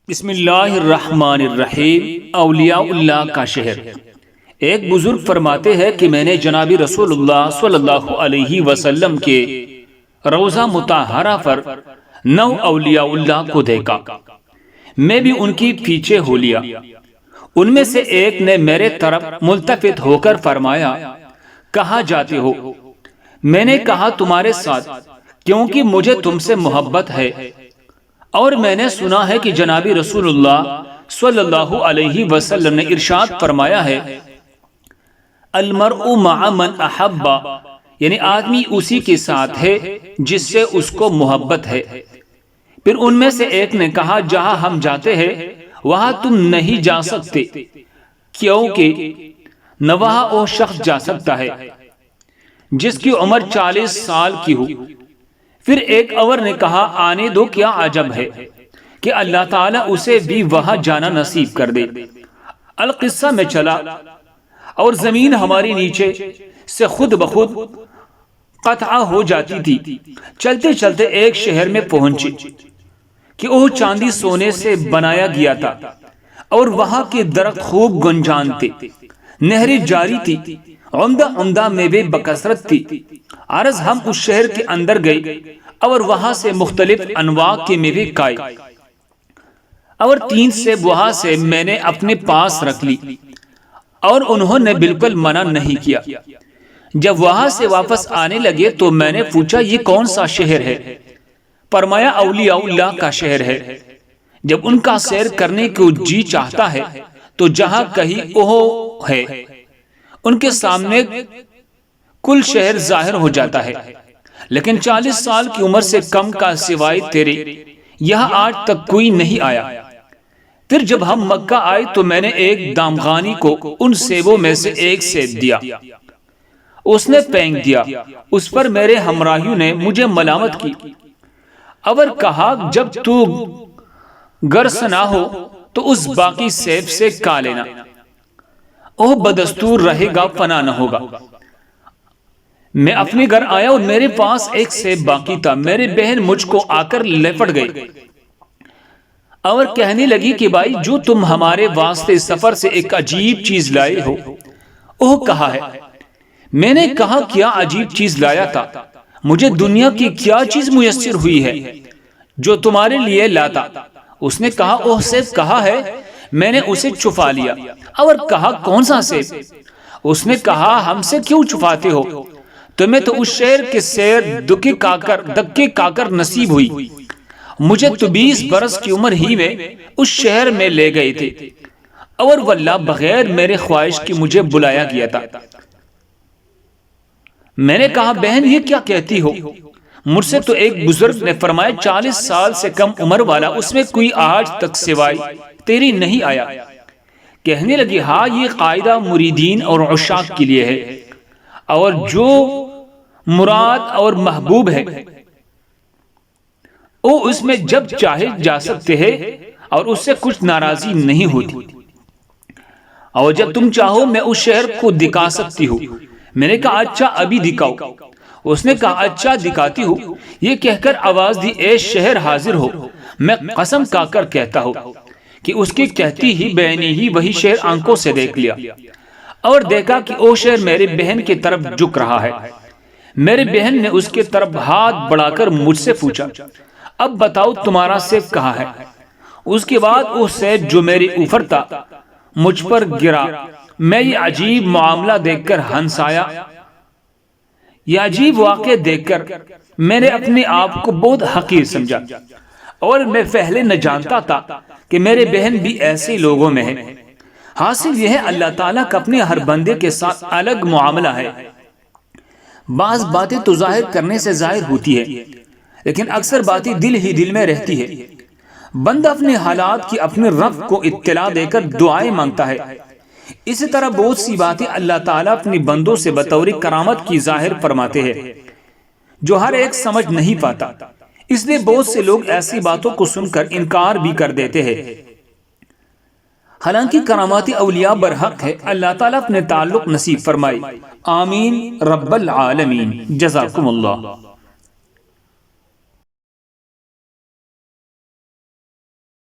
بسم اللہ الرحمن الرحیم۔ اولیاء اللہ کا شہر۔ ایک بزرگ فرماتے ہیں کہ میں نے جناب رسول اللہ صلی اللہ علیہ وسلم کے روضہ مطہرہ پر 9 اولیاء اللہ کو دیکھا۔ میں بھی ان کی پیچھے ہو لیا۔ ان میں سے ایک نے میرے طرف ملتفت ہو کر فرمایا، کہاں جاتے ہو؟ میں نے کہا تمہارے ساتھ، کیونکہ مجھے تم سے محبت ہے، اور میں نے سنا ہے کہ جناب رسول اللہ صلی اللہ علیہ وسلم نے ارشاد فرمایا ہے، المرء مع من احب، یعنی آدمی اسی کے ساتھ ہے جس سے اس کو محبت ہے۔ پھر ان میں سے ایک نے کہا، جہاں ہم جاتے ہیں وہاں تم نہیں جا سکتے، کیونکہ نہ وہاں وہ شخص جا سکتا ہے جس کی عمر 40 سال کی ہو۔ پھر ایک اور نے کہا، آنے دو، کیا عجب ہے کہ اللہ تعالیٰ اسے بھی وہاں جانا نصیب کر دے۔ القصہ میں چلا اور زمین ہماری نیچے سے خود بخود قطع ہو جاتی تھی۔ چلتے چلتے ایک شہر میں پہنچے کہ وہ چاندی سونے سے بنایا گیا تھا، اور وہاں کے درخت خوب گنجان تھے، نہریں جاری تھی، عمدہ میوے بکثرت تھی۔ عرض ہم اس شہر کے اندر گئے اور وہاں سے مختلف انواع کے میوے کھائے، اور 3 سیب وہاں سے میں نے اپنے پاس رکھ لی، اور انہوں نے بالکل منع نہیں کیا۔ جب وہاں سے واپس آنے لگے تو میں نے پوچھا، یہ کون سا شہر ہے؟ فرمایا، اولیاء اللہ کا شہر ہے۔ جب ان کا سیر کرنے کو جی چاہتا ہے تو جہاں کہیں وہ ہے، ان کے سامنے کل شہر ظاہر ہو جاتا ہے، لیکن 40 سال کی عمر سے کم کا سوائے تیرے یہاں آج تک کوئی نہیں آیا۔ پھر جب ہم مکہ آئے تو میں نے ایک دامغانی کو ان سیبوں میں سے ایک سیب دیا، اس نے پھینک دیا۔ اس پر میرے ہمراہیوں نے مجھے ملامت کی اور کہا، جب تو گرس نہ ہو تو اس باقی سیب سے کھا لینا، وہ بدستور رہے گا، فنا نہ ہوگا۔ میں اپنے گھر آیا اور میرے پاس ایک سیب باقی تھا۔ میری بہن مجھ کو آ کر لپٹ گئی اور کہنے لگی کہ بھائی، جو تم ہمارے واسطے سفر سے ایک عجیب چیز لائے ہو، وہ کہا ہے؟ میں نے کہا، کیا عجیب چیز لایا تھا؟ مجھے دنیا کی کیا چیز میسر ہوئی ہے جو تمہارے لیے لاتا؟ اس نے کہا، وہ سیب کہا ہے؟ میں نے اسے چھپا لیا اور کہا، کون سا سیب؟ اس نے کہا، ہم سے کیوں چھپاتے ہو؟ تمہیں تو اس شہر کے سیر دکے کھا کر نصیب ہوئی۔ مجھے تو 20 برس کی عمر ہی میں اس شہر میں لے گئے تھے، اور واللہ بغیر میرے خواہش کی مجھے بلایا گیا تھا۔ میں نے کہا، بہن یہ کیا کہتی ہو؟ مجھ سے تو ایک بزرگ نے فرمایا، 40 سال سے کم عمر والا اس میں کوئی آج تک سوائے تیری نہیں آیا۔ کہنے لگی، ہاں، یہ قاعدہ مریدین اور عشاق کے لیے ہے، اور جو مراد اور محبوب ہے وہ اس میں جب چاہے جا سکتے ہیں، اور اس سے کچھ ناراضی نہیں ہوتی، اور جب تم چاہو میں اس شہر کو دکھا سکتی ہوں۔ میں نے کہا، اچھا، ابھی دکھاؤ۔ اس نے کہا، اچھا، دکھاتی ہوں۔ یہ کہہ کر آواز دی، اے شہر حاضر ہو۔ میں قسم کھا کر کہتا ہوں کہ اس کی کہتی ہی بینی ہی وہی شہر آنکھوں سے دیکھ لیا، اور دیکھا کہ وہ شہر میری بہن کی طرف جھک رہا ہے۔ میری بہن نے اس کی طرف ہاتھ بڑھا کر مجھ سے پوچھا، اب بتاؤ تمہارا سیب کہاں ہے؟ اس کے بعد وہ سیب جو میری اوپر تھا مجھ پر گرا۔ میں یہ عجیب معاملہ دیکھ کر ہنسایا۔ یہ عجیب واقعہ دیکھ کر میں نے اپنے آپ کو بہت حقیر سمجھا، اور میں پہلے نہ جانتا تھا کہ میرے بہن بھی ایسے لوگوں میں ہے۔ حاصل یہ ہے، اللہ تعالیٰ کا اپنے ہر بندے کے ساتھ الگ معاملہ ہے۔ بعض باتیں تو ظاہر کرنے سے ظاہر ہوتی ہے، لیکن اکثر باتیں دل ہی دل میں رہتی ہے۔ بندہ اپنے حالات کی اپنے رب کو اطلاع دے کر دعائیں مانگتا ہے۔ اسی طرح بہت سی باتیں اللہ تعالیٰ اپنی بندوں سے بطور کرامت کی ظاہر فرماتے ہیں، جو ہر ایک سمجھ نہیں پاتا۔ اس لیے بہت سے لوگ ایسی باتوں کو سن کر انکار بھی کر دیتے ہیں، حالانکہ کرامات اولیاء برحق ہے۔ اللہ تعالیٰ اپنے تعلق نصیب فرمائے، آمین رب العالمین۔ جزاکم اللہ۔